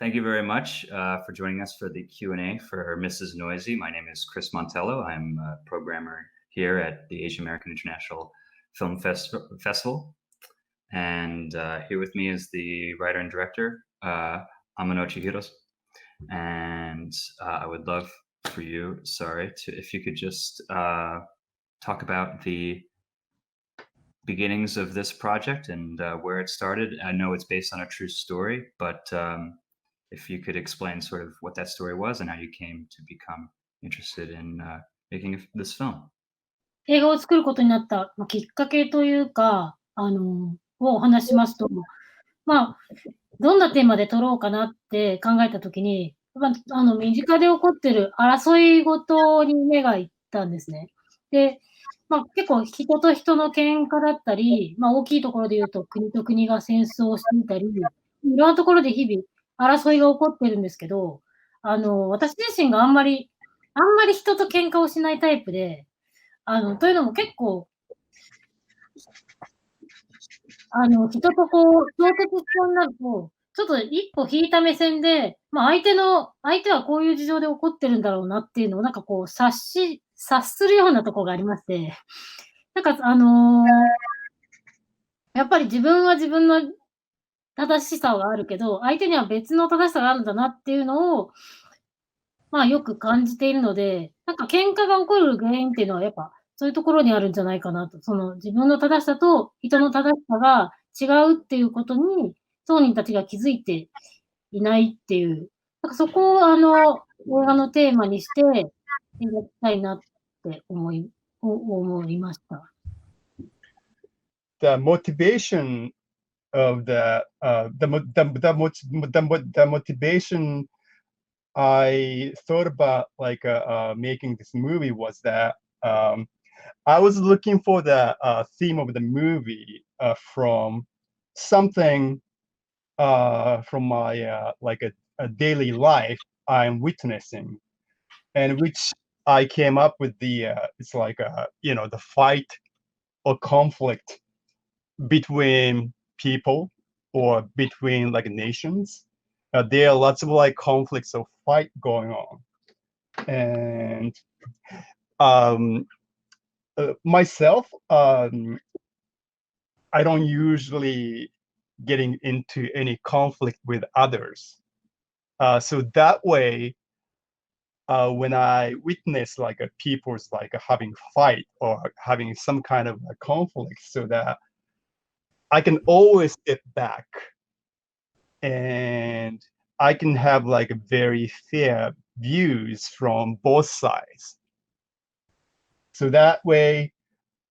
thank you very much for joining us for the Q&A for Mrs. Noisy. My name is Chris Montello. I'm a programmer here at the Asian American International Film Festival. And here with me is the writer and director, Amano Chihiro. And I would love for you, if you could just talk about the beginnings of this project and where it started. I know it's based on a true story, but if you could explain sort of what that story was and how you came to become interested in making this film. 映画を作ることになった、きっかけというか、をお話しますと、どんなテーマで撮ろうかなって考えたときに、身近で起こってる争いごとに目がいったんですね。で、結構人と人の喧嘩だったり、大きいところで言うと国と国が戦争をしていたり、いろんなところで日々争いが起こってるんですけど、私自身があんまり人と喧嘩をしないタイプで、というのも結構、人と衝突しそうになると、ちょっと一歩引いた目線で、相手はこういう事情で起こってるんだろうなっていうのを察するようなところがありまして、やっぱり自分は自分の正しさがあるけど、相手には別の正しさがあるんだなっていうのを、よく感じているので、喧嘩が起こる原因っていうのはやっぱそういうところにあるんじゃないかなと。自分の正しさと人の正しさが違うっていうことに、当人たちが気づいていないっていう、そこを映画のテーマにして描きたいなって思いました。The motivation of the motivation I thought about making this movie was that I was looking for the theme of the movie from something from my a daily life I'm witnessing, and which I came up with the it's like the fight or conflict between people or between nations. There are lots of conflicts or fight going on, and myself, I don't usually getting into any conflict with others. So that way, when I witness people's having fight or having some kind of a conflict, so that I can always get back and I can have very fair views from both sides. So that way,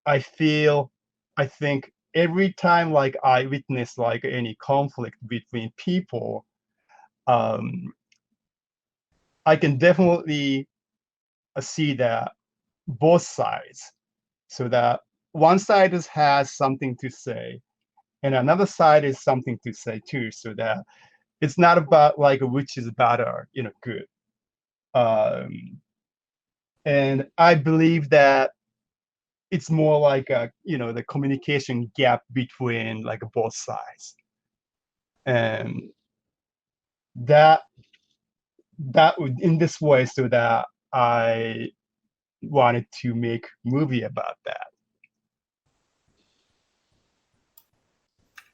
I think every time I witness any conflict between people, I can definitely see that both sides, so that one side has something to say and another side is something to say too, so that it's not about which is better, good. And I believe that it's more the communication gap between both sides, and that would in this way, so that I wanted to make movie about that.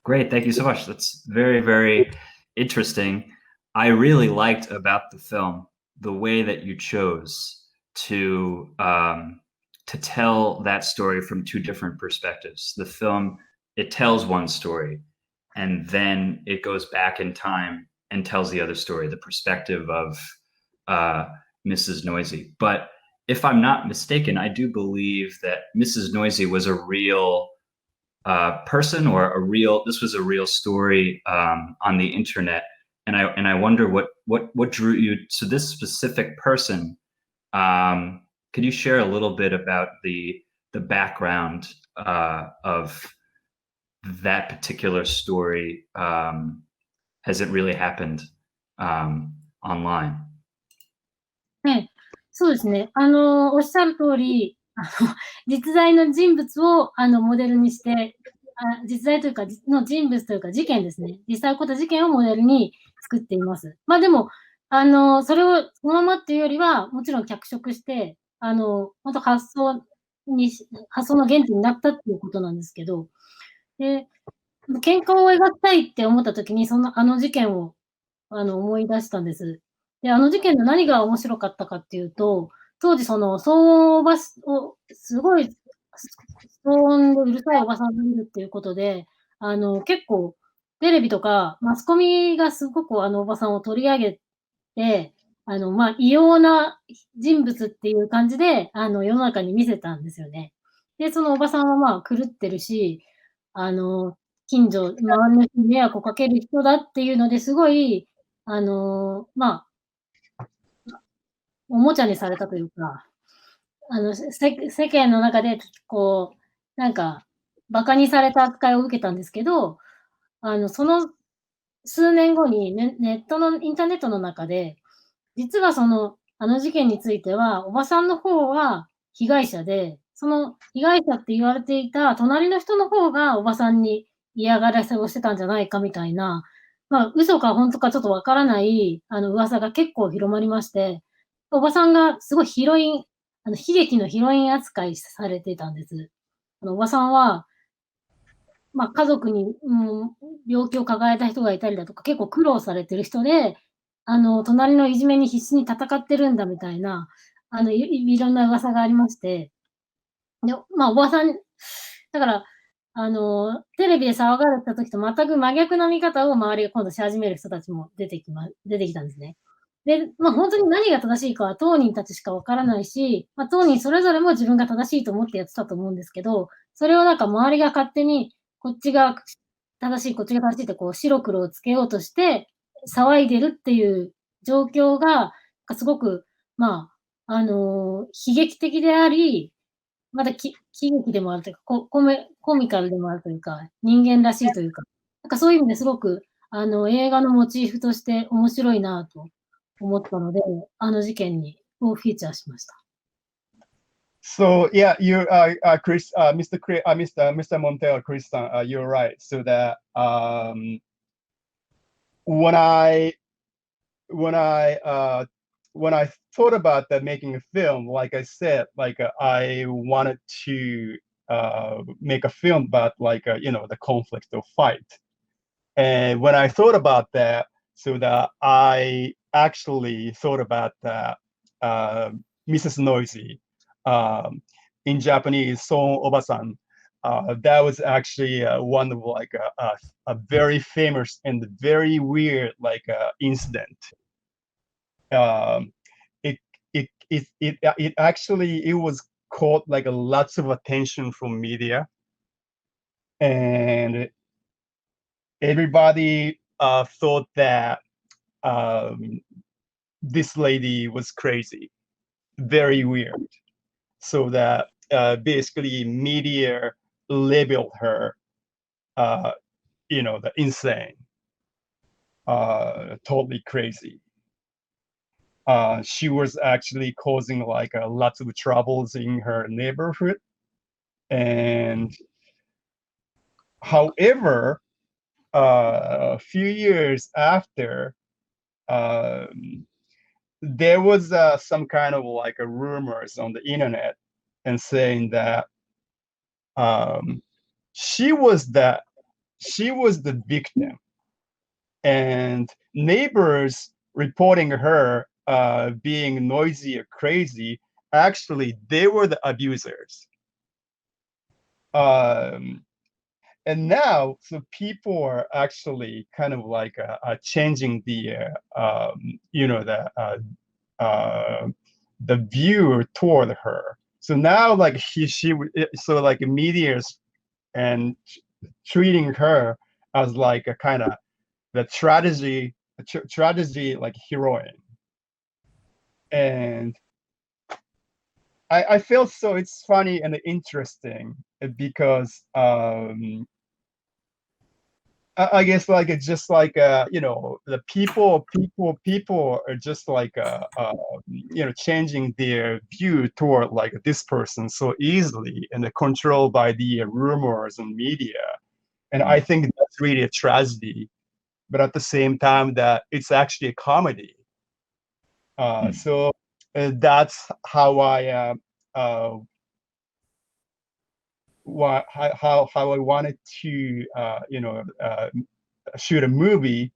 Great, thank you so much. That's very, very interesting. I really liked about the film the way that you chose to tell that story from two different perspectives. The film, it tells one story, and then it goes back in time and tells the other story, the perspective of Mrs. Noisy. But if I'm not mistaken, I do believe that Mrs. Noisy was a real person, or this was a real story on the internet, and I wonder what drew you to this specific person. Could you share a little bit about the background of that particular story? Has it really happened online? そうですね。おっしゃる通り、実在の人物をモデルにして、実在というかの人物というか事件ですね。実際起こった事件をモデルに作っています。まあでも、それをそのままっていうよりは、もちろん脚色して、本当発想の原点になったっていうことなんですけど、で、喧嘩を描きたいって思った時に、あの事件を、思い出したんです。で、あの事件の何が面白かったかっていうと、当時騒音をすごい、騒音でうるさいおばさんがいるっていうことで、結構テレビとかマスコミがすごくあのおばさんを取り上げて、まあ、異様な人物っていう感じで、世の中に見せたんですよね。で、そのおばさんはまあ狂ってるし、周りの人に迷惑をかける人だっていうのですごい、まあ、おもちゃにされたというか、世間の中で、こう、なんか、馬鹿にされた扱いを受けたんですけど、その数年後にインターネットの中で、実はあの事件については、おばさんの方は被害者で、その被害者って言われていた隣の人の方がおばさんに嫌がらせをしてたんじゃないかみたいな、まあ、嘘か本当かちょっとわからない、噂が結構広まりまして、おばさんがすごいヒロイン、悲劇のヒロイン扱いされてたんです。おばさんは、まあ、家族に、病気を抱えた人がいたりだとか、結構苦労されてる人で、隣のいじめに必死に戦ってるんだみたいな、いろんな噂がありまして、で、まあ、おばさん、だから、テレビで騒がれた時と全く真逆な見方を周りが今度し始める人たちも出てきたんですね。で、まあ、本当に何が正しいかは当人たちしかわからないし、まあ、当人それぞれも自分が正しいと思ってやってたと思うんですけど、それをなんか周りが勝手にこっちが正しい、こっちが正しいってこう白黒をつけようとして騒いでるっていう状況が、すごく、まあ、悲劇的であり、また喜劇でもあるというか、コミカルでもあるというか、人間らしいというか、なんかそういう意味ですごく、映画のモチーフとして面白いなと思ったので、あの事件をフィーチャーしました。So yeah, Chris, Mr. Montello, Chris, you're right. So that when I thought about that making a film, like I said, I wanted to make a film about the conflict or fight. And when I thought about that, so that I actually thought about that Mrs. Noisy, in Japanese, Son Obasan. That was actually one of a very famous and very weird incident. It actually was caught like lots of attention from media, and everybody thought that this lady was crazy, very weird. So that basically media labeled her, the insane, totally crazy. She was actually causing lots of troubles in her neighborhood. And however, a few years after, there was some kind of rumors on the internet and saying that she was the victim, and neighbors reporting her being noisy or crazy, actually they were the abusers. And now, so people are actually kind of changing the the view toward her. So now, media's and treating her as like a kind of the tragedy like heroine. And I feel so it's funny and interesting because I guess it's just the people are just changing their view toward this person so easily and controlled by the rumors and media. And I think that's really a tragedy but at the same time that it's actually a comedy. So that's how I how I wanted to shoot a movie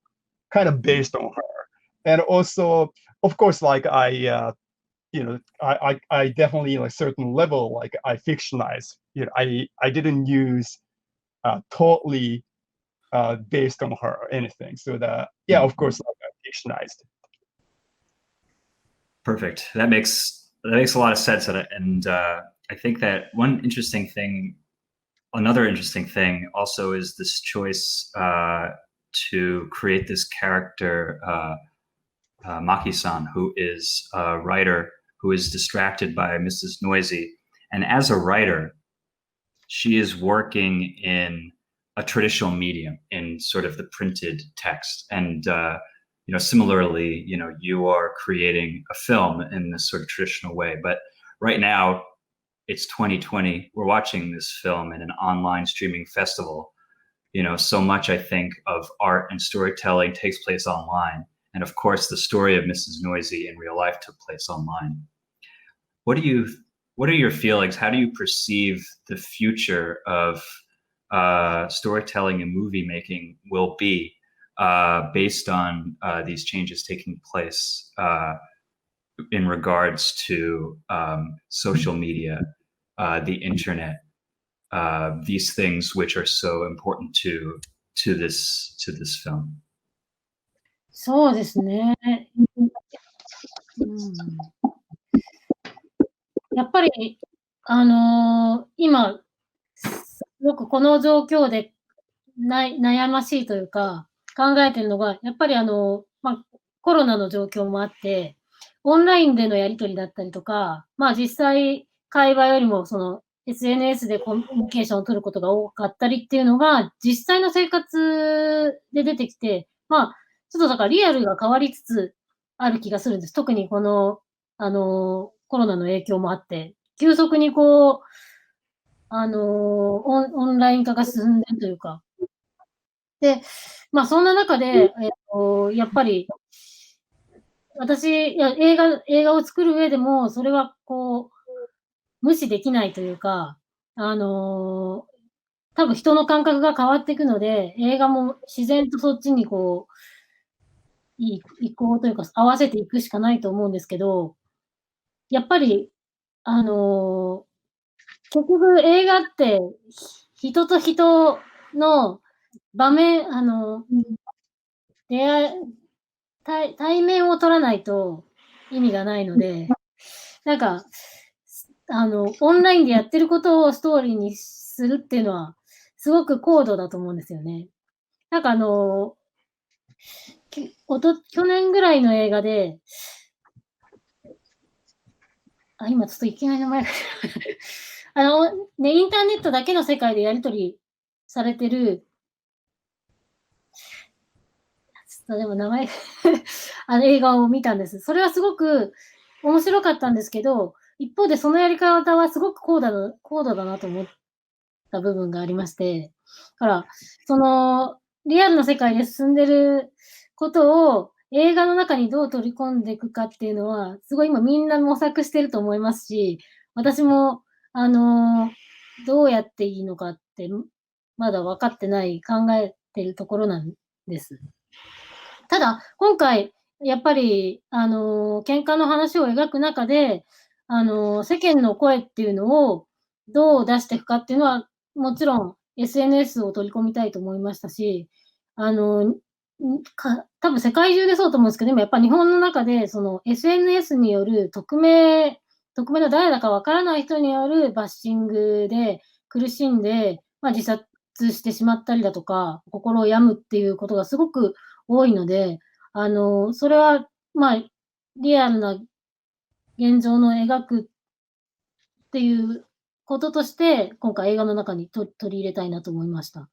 kind of based on her. And also, of course, like I definitely like certain level, like I fictionized. I didn't use totally based on her or anything. So that of course, like I fictionized. Perfect. That makes a lot of sense, and I think that another interesting thing also is this choice to create this character, Maki-san, who is a writer who is distracted by Mrs. Noisy. And as a writer, she is working in a traditional medium, in sort of the printed text. And similarly, you are creating a film in this sort of traditional way. But right now, it's 2020. We're watching this film in an online streaming festival. So much, I think, of art and storytelling takes place online. And of course, the story of Mrs. Noisy in real life took place online. What are your feelings? How do you perceive the future of storytelling and movie making will be based on these changes taking place in regards to social media, the internet, these things which are so important to this film? そうですね。やっぱり、今、すごくこの状況で悩ましいというか、考えてるのが、やっぱりコロナの状況もあって、オンラインでのやり取りだったりとか、実際会話よりもSNS でコミュニケーションを取ることが多かったりっていうのが、実際の生活で出てきて、ちょっとだからリアルが変わりつつある気がするんです。特にこの、コロナの影響もあって、急速にオンライン化が進んでるというか。で、そんな中で、やっぱり、私、映画を作る上でも、それは無視できないというか、多分人の感覚が変わっていくので、映画も自然とそっちに移行というか、合わせていくしかないと思うんですけど、やっぱり、結局映画って、人と人の場面、対面を取らないと意味がないので、なんか、オンラインでやってることをストーリーにするっていうのは、すごく高度だと思うんですよね。なんか去年ぐらいの映画で、今ちょっといきなり名前がインターネットだけの世界でやり取りされてる、でも名前映画を見たんです。それはすごく面白かったんですけど、一方でそのやり方はすごく高度だなと思った部分がありまして、だから、リアルな世界で進んでることを映画の中にどう取り込んでいくかっていうのは、すごい今みんな模索してると思いますし、私も、どうやっていいのかって、まだ分かってない、考えてるところなんです。ただ、今回、やっぱり、喧嘩の話を描く中で、世間の声っていうのをどう出していくかっていうのは、もちろん SNS を取り込みたいと思いましたし、多分世界中でそうと思うんですけど、でもやっぱ日本の中で、SNS による匿名の誰だかわからない人によるバッシングで苦しんで、自殺してしまったりだとか、心を病むっていうことがすごく多いので、それは、リアルな現状の描くっていうこととして、今回映画の中に取り入れたいなと思いました。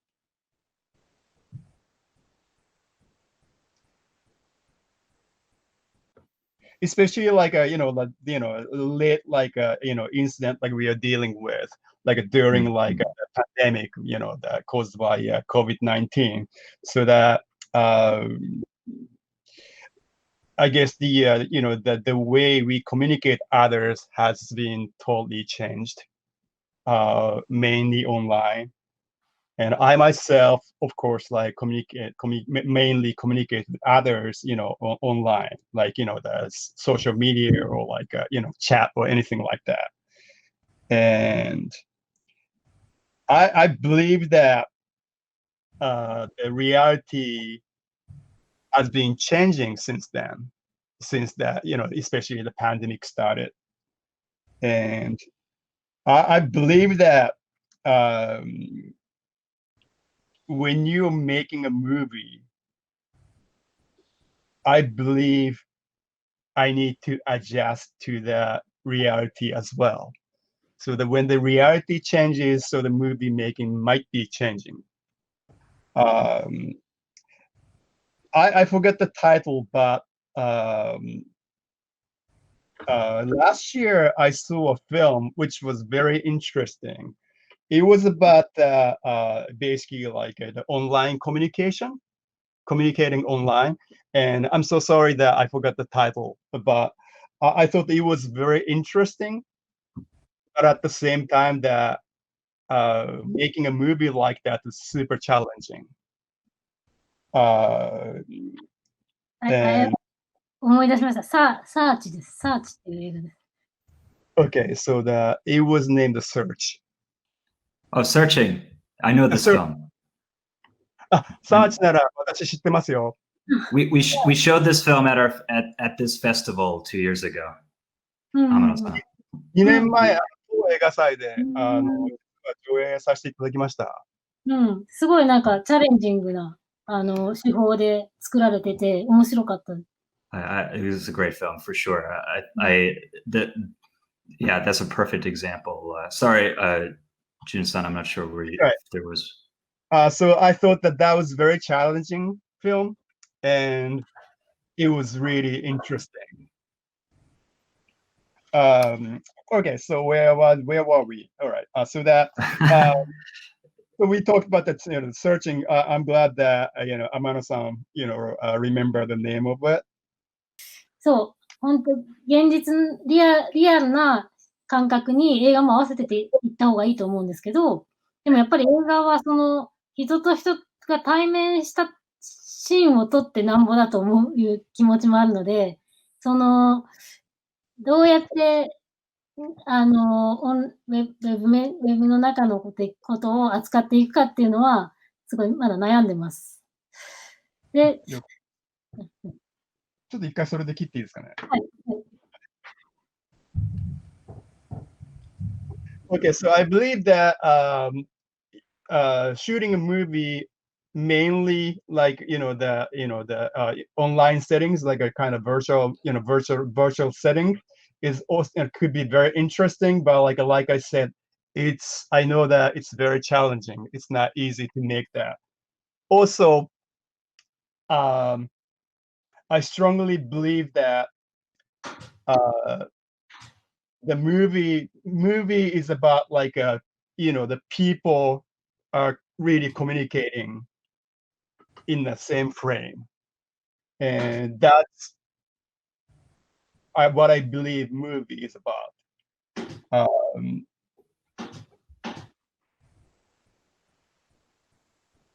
Especially like a late incident like we are dealing with during like a pandemic that caused by COVID-19, so that I guess the way we communicate others has been totally changed, mainly online. And I myself, of course, like mainly communicate with others, online, like the social media or like chat or anything like that. And I believe that the reality has been changing since then, since that especially the pandemic started. And I believe that when you're making a movie, I believe I need to adjust to the reality as well. So that when the reality changes, so the movie making might be changing. I forget the title, but last year I saw a film which was very interesting. It was about basically like the online communicating online. And I'm so sorry that I forgot the title, but I thought it was very interesting. But at the same time, that making a movie like that is super challenging. And 思い出しました。サーチです。サーチっていう映画です。okay, so it was named The Search. Oh, Searching. I know this film. Search なら私知ってますよ。We showed this film at this festival 2 years ago. Amano-san. 2年前、映画祭で上映させていただきました。すごいなんかチャレンジングな手法で作られてて面白かった。It was a great film for sure. Yeah, that's a perfect example. Sorry, Jun-san, I'm not sure if there was. So I thought that was very challenging film, and it was really interesting. Okay, so where were we? All right. So that so we talked about that, the searching. I'm glad that Amano-san, remember the name of it. そう、本当現実リアルな感覚に映画も合わせていった方がいいと思うんですけど、でもやっぱり映画はその人と人が対面したシーンを撮ってなんぼだという気持ちもあるので、そのどうやってウェブの中のことを扱っていくかっていうのはすごいまだ悩んでます。で、ちょっと一回それで切っていいですかね。はい。Okay, so I believe that shooting a movie mainly like the online settings, like a kind of virtual setting, is also could be very interesting, but like I said, I know that it's very challenging. It's not easy to make that. Also, I strongly believe that the movie is about like the people are really communicating in the same frame, and that's what I believe movie is about.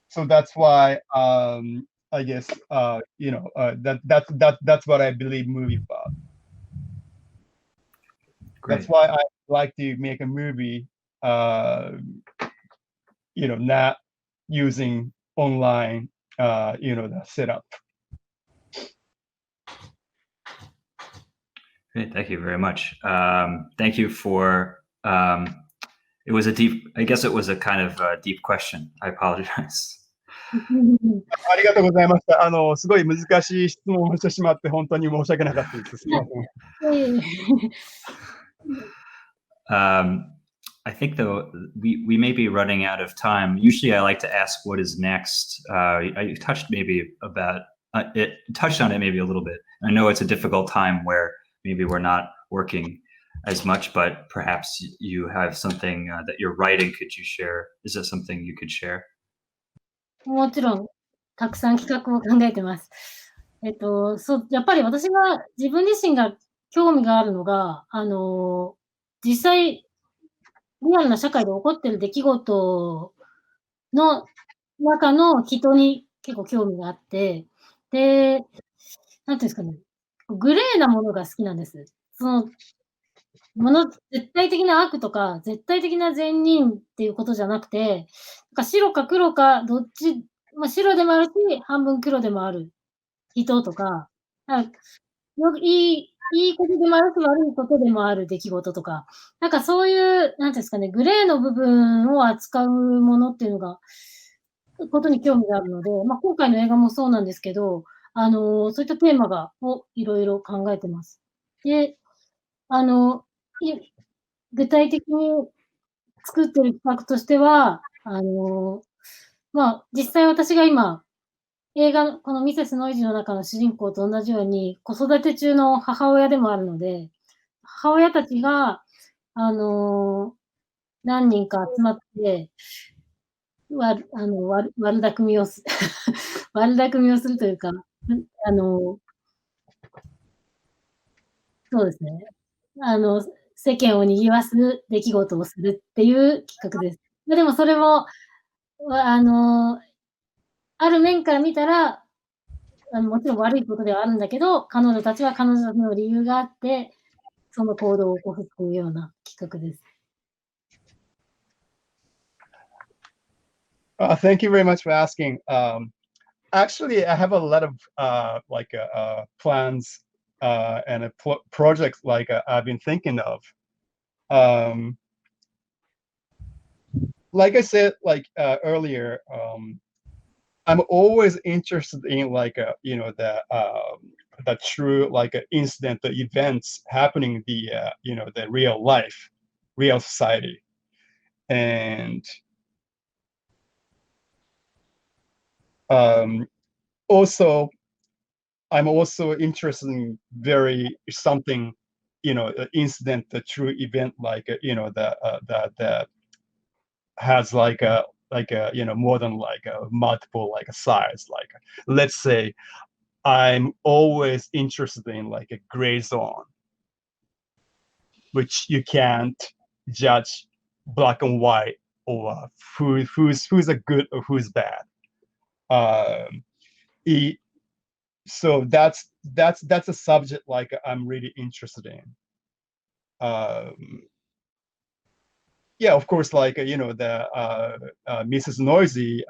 So that's why I guess that's what I believe movie about. Great. That's why I like to make a movie, not using online, the setup. Great, thank you very much. Thank you for. It was I guess it was a kind of deep question. I apologize. ありがとうございました。すごい難しい質問をしてしまって本当に申し訳なかったです。すみません。I think though we may be running out of time. Usually, I like to ask what is next. I touched touched on it maybe a little bit. I know it's a difficult time where maybe we're not working as much, but perhaps you have something that you're writing. Could you share? Is that something you could share? もちろん。たくさん企画を考えてます。やっぱり私が自分自身が興味があるのが、実際、リアルな社会で起こってる出来事の中の人に結構興味があって、で、なんていうんですかね、グレーなものが好きなんです。絶対的な悪とか、絶対的な善人っていうことじゃなくて、白か黒かどっち、白でもあるし、半分黒でもある人とか、いいことでもあるし、悪いことでもある出来事とか、そういう、なんていうんですかね、グレーの部分を扱うものっていうのが、ことに興味があるので、今回の映画もそうなんですけど、そういったテーマをいろいろ考えてます。で、具体的に作ってる企画としては、実際私が今、映画、このミセスノイジーの中の主人公と同じように、子育て中の母親でもあるので、母親たちが、何人か集まって、悪巧みを悪巧みをするというか、そうですね。世間を賑わす出来事をするっていう企画です。でもそれも、ある面から見たら、もちろん悪いことではあるんだけど、彼女たちは彼女たちの理由があって、その行動を起こすというような企画です。Thank you very much for asking. Actually, I have a lot of plans and projects I've been thinking of. Like I said earlier, I'm always interested in the true incident, the events happening in the real life, real society, and also I'm also interested in something, incident, the true event, that has more than multiple sides. Let's say I'm always interested in a gray zone, which you can't judge black and white or who's a good or who's bad. So that's a subject I'm really interested in. Yeah, of course, the Mrs. Noisy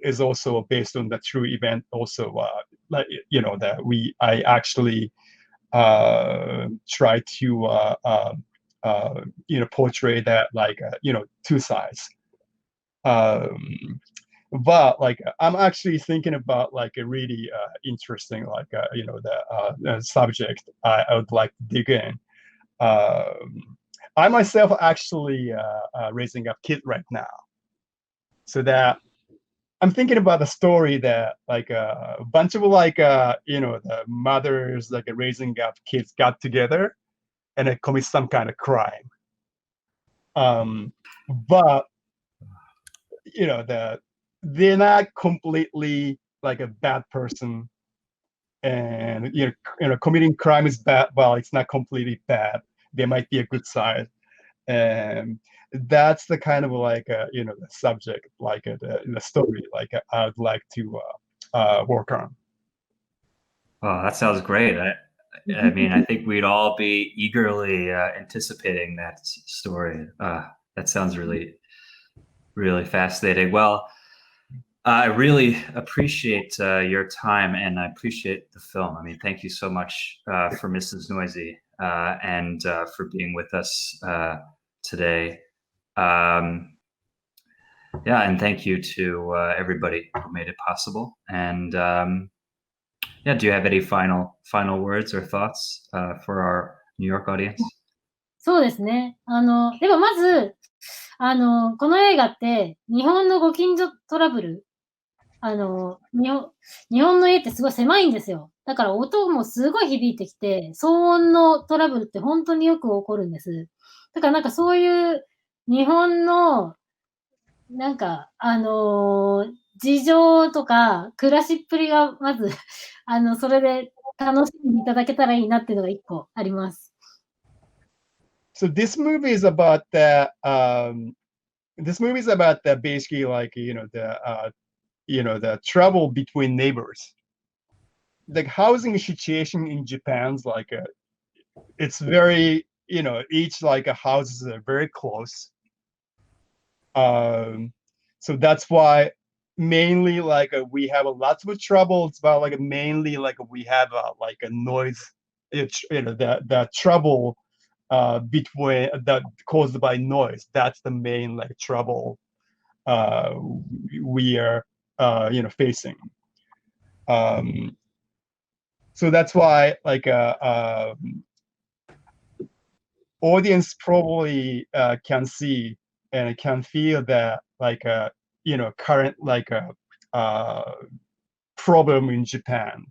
is also based on the true event. Also, that I actually try to portray that two sides. But I'm actually thinking about a really interesting the subject I would like to dig in. I myself actually raising a kid right now, so that I'm thinking about a story that a bunch of the mothers raising up kids got together and they commit some kind of crime. But they're not completely a bad person, and committing crime is bad. Well, it's not completely bad. There might be a good side, and that's the kind of the subject, the story I'd like to work on. Oh, that sounds great. I mean, I think we'd all be eagerly anticipating that story. That sounds really, really fascinating. Well, I really appreciate your time, and I appreciate the film. I mean, thank you so much for Mrs. Noisy and for being with us today. Yeah, and thank you to everybody who made it possible. And yeah, do you have any final words or thoughts for our New York audience? そうですね。でもまず、この映画って、日本のご近所トラブル、日本の家ってすごい狭いんですよ。だから音もすごい響いてきて、騒音のトラブルって本当によく起こるんです。だからそういう日本の、事情とか暮らしっぷりがまずそれで楽しんでいただけたらいいなっていうのが一個あります。So this movie is about that. This movie is about that basically like the trouble between neighbors. The housing situation in Japan's like it's very each like a houses are very close. So that's why mainly like we have lots of trouble. It's about like mainly like we have like a noise, the trouble between that caused by noise. That's the main like trouble we are facing. So that's why like audience probably can see and can feel that like current like problem in Japan,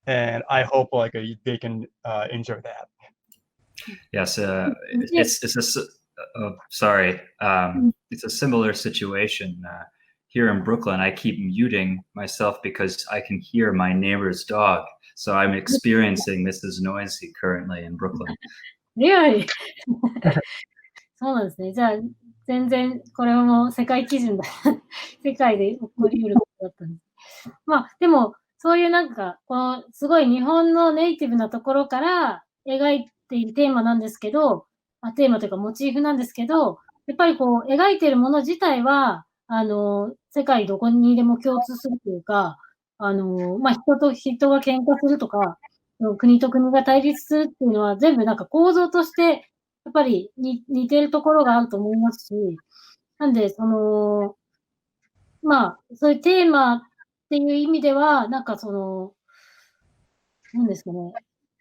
and I hope like they can enjoy that. Yes, it's sorry. It's a similar situation here in Brooklyn. I keep muting myself because I can hear my neighbor's dog. So I'm experiencing this as noisy currently in Brooklyn. Really? そうなんですね。じゃあ、全然これも世界基準だ。世界で起こり得ることだったんです。まあ、でも、そういうなんか、このすごい日本のネイティブなところから描いているテーマなんですけど、テーマというかモチーフなんですけど、やっぱりこう、描いているもの自体は、世界どこにでも共通するというか、まあ、人と人が喧嘩するとか、国と国が対立するっていうのは全部なんか構造として、やっぱり似てるところがあると思いますし、なんで、まあ、そういうテーマっていう意味では、なんかなんですかね、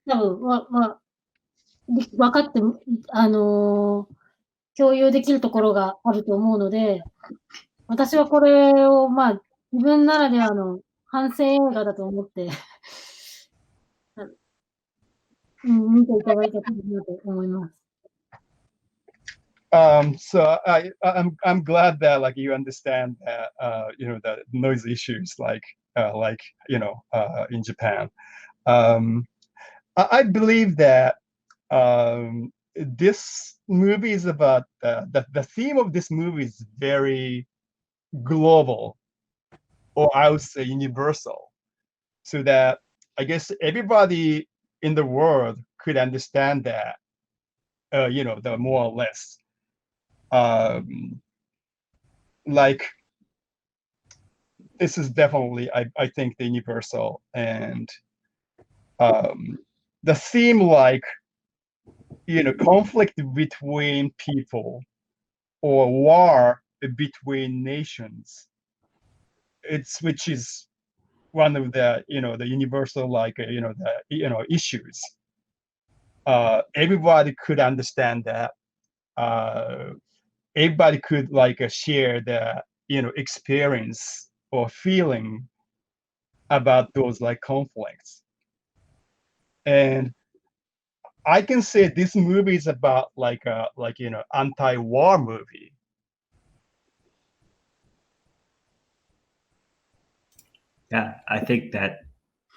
多分、分かって、共有できるところがあると思うので、私はこれを、まあ、自分ならではの反省映画だと思って、見ていただいたらいいなと思います。So I'm glad that like you understand that the noise issues like in Japan. I believe that this movie is about the theme of this movie is very global, or I would say universal, so that I guess everybody in the world could understand that the more or less. Like this is definitely I think the universal, and the theme like conflict between people or war between nations, which is one of the the universal like issues. Everybody could understand that. Everybody could like share the experience or feeling about those like conflicts, and I can say this movie is about like anti-war movie. Yeah, I think that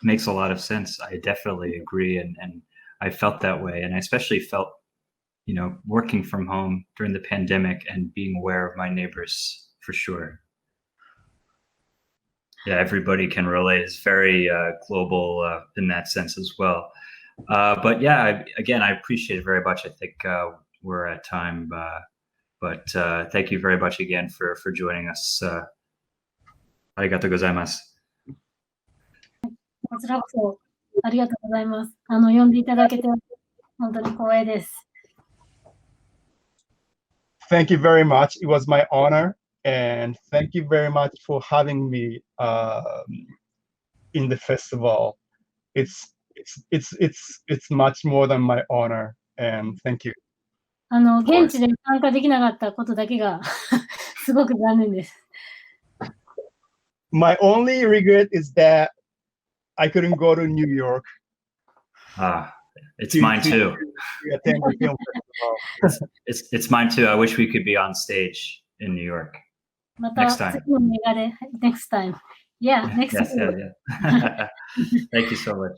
makes a lot of sense. I definitely agree, and I felt that way, and I especially felt working from home during the pandemic and being aware of my neighbors for sure. Yeah, everybody can relate. It's very global in that sense as well. But yeah, again, I appreciate it very much. I think we're at time, but thank you very much again for joining us. ありがとうございます。こちらこそありがとうございます。呼んでいただけて本当に光栄です。Thank you very much. It was my honor, and thank you very much for having me in the festival. It's much more than my honor, and thank you. 現地で参加できなかったことだけがすごく残念です。My only regret is that I couldn't go to New York. It's mine too. Attend the film festival. It's mine too. I wish we could be on stage in New York. ま Next た time. 次の映画で、next time. Yeah, next Yes, time. yeah. Thank you so much.